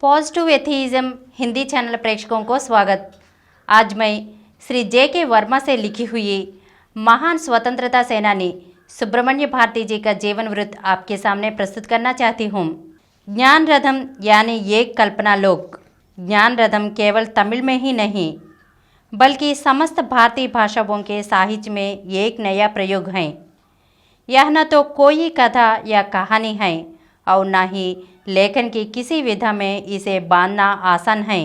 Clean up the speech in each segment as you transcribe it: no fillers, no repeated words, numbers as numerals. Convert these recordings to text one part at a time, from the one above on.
Positive atheism Hindi channel प्रेक्षकों को स्वागत। आज मैं श्री जे.के. वर्मा से लिखी हुई महान स्वतंत्रता सेनानी सुब्रमण्य भारती जी का जीवन वृत्त आपके सामने प्रस्तुत करना चाहती हूँ। ज्ञान रथम यानी एक कल्पना लोक। ज्ञान रथम केवल तमिल में ही नहीं बल्कि समस्त भारतीय भाषाओं के साहित्य में एक नया प्रयोग है। यह न तो कोई कथा या कहानी है और न ही लेखन की किसी विधा में इसे बांधना आसान है।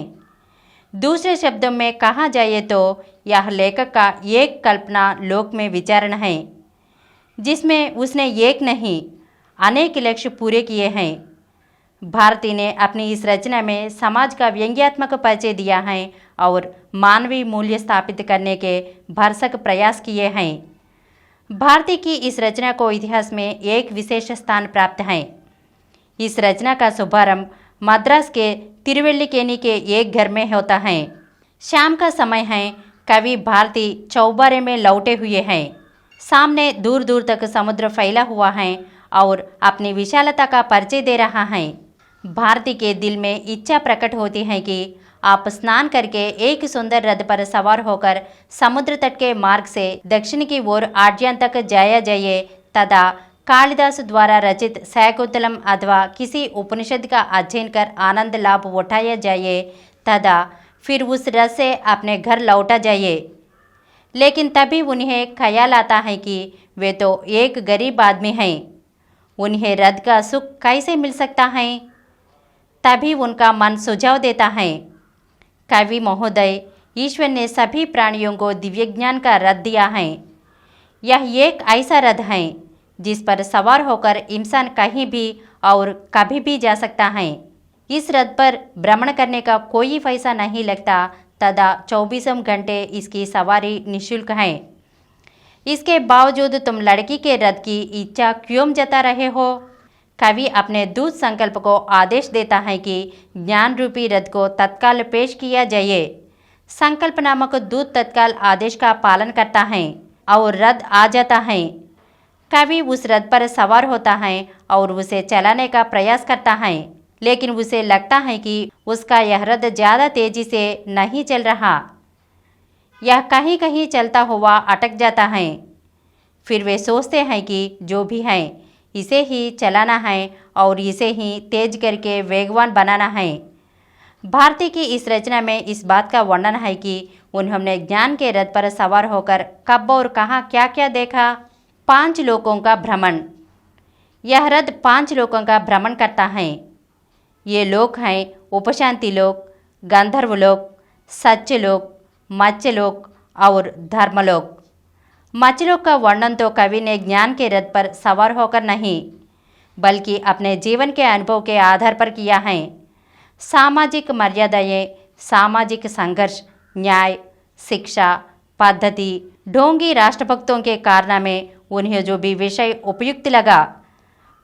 दूसरे शब्दों में कहा जाए तो यह लेखक का एक कल्पना लोक में विचरण है जिसमें उसने एक नहीं अनेक लक्ष्य पूरे किए हैं। भारती ने अपनी इस रचना में समाज का व्यंग्यात्मक परिचय दिया है और मानवीय मूल्य स्थापित करने के भरसक प्रयास किए हैं। भारती की इस रचना को इतिहास में एक विशेष स्थान प्राप्त है। इस रचना का शुभारंभ मद्रास के तिरुवल्लिकेनी के एक घर में होता है। शाम का समय है। कवि भारती चौबारे में लौटे हुए हैं। सामने दूर दूर तक समुद्र फैला हुआ है और अपनी विशालता का परिचय दे रहा है। भारती के दिल में इच्छा प्रकट होती है कि आप स्नान करके एक सुंदर रथ पर सवार होकर समुद्र तट के मार्ग से दक्षिण की ओर आज्ञान तक जाया जाए तथा कालिदास द्वारा रचित शाकुंतलम अथवा किसी उपनिषद का अध्ययन कर आनंद लाभ उठाया जाए तथा फिर उस रथ से अपने घर लौटा जाए। लेकिन तभी उन्हें ख्याल आता है कि वे तो एक गरीब आदमी हैं, उन्हें रथ का सुख कैसे मिल सकता है। तभी उनका मन सुझाव देता है, कवि महोदय, ईश्वर ने सभी प्राणियों को दिव्य ज्ञान का रथ दिया है। यह एक ऐसा रथ है जिस पर सवार होकर इंसान कहीं भी और कभी भी जा सकता है। इस रथ पर भ्रमण करने का कोई पैसा नहीं लगता तथा 24 घंटे इसकी सवारी निःशुल्क है। इसके बावजूद तुम लड़की के रथ की इच्छा क्यों जता रहे हो। कवि अपने दूत संकल्प को आदेश देता है कि ज्ञान रूपी रथ को तत्काल पेश किया जाए। संकल्प नामक दूत तत्काल आदेश का पालन करता है और रथ आ जाता है। कवि उस रथ पर सवार होता है और उसे चलाने का प्रयास करता है, लेकिन उसे लगता है कि उसका यह रथ ज़्यादा तेजी से नहीं चल रहा। यह कहीं कहीं चलता हुआ अटक जाता है। फिर वे सोचते हैं कि जो भी है इसे ही चलाना है और इसे ही तेज करके वेगवान बनाना है। भारती की इस रचना में इस बात का वर्णन है कि उन्होंने ज्ञान के रथ पर सवार होकर कब और कहाँ क्या क्या देखा। 5 लोकों का भ्रमण। यह रथ 5 लोकों का भ्रमण करता है। ये लोक हैं उपशांति लोक, गंधर्व लोक, सत्यलोक, मत्स्यलोक और धर्मलोक। मत्स्यलोक का वर्णन तो कवि ने ज्ञान के रथ पर सवार होकर नहीं बल्कि अपने जीवन के अनुभव के आधार पर किया है। सामाजिक मर्यादाएं, सामाजिक संघर्ष, न्याय, शिक्षा, पद्धति, ढोंगी राष्ट्रभक्तों के कारनामे, उन्हें जो भी विषय उपयुक्त लगा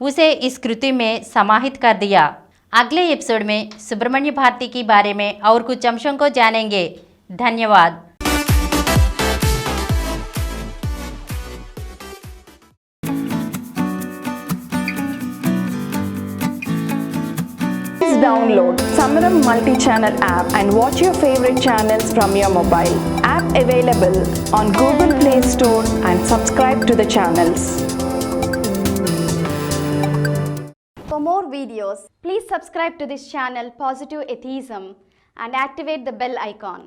उसे इस कृति में समाहित कर दिया। अगले एपिसोड में सुब्रमण्य भारती के बारे में और कुछ अंशों को जानेंगे। धन्यवाद। Download Samaram multi-channel app and watch your favorite channels from your mobile. App available on Google Play Store and subscribe to the channels. For more videos, please subscribe to this channel Positive Atheism and activate the bell icon.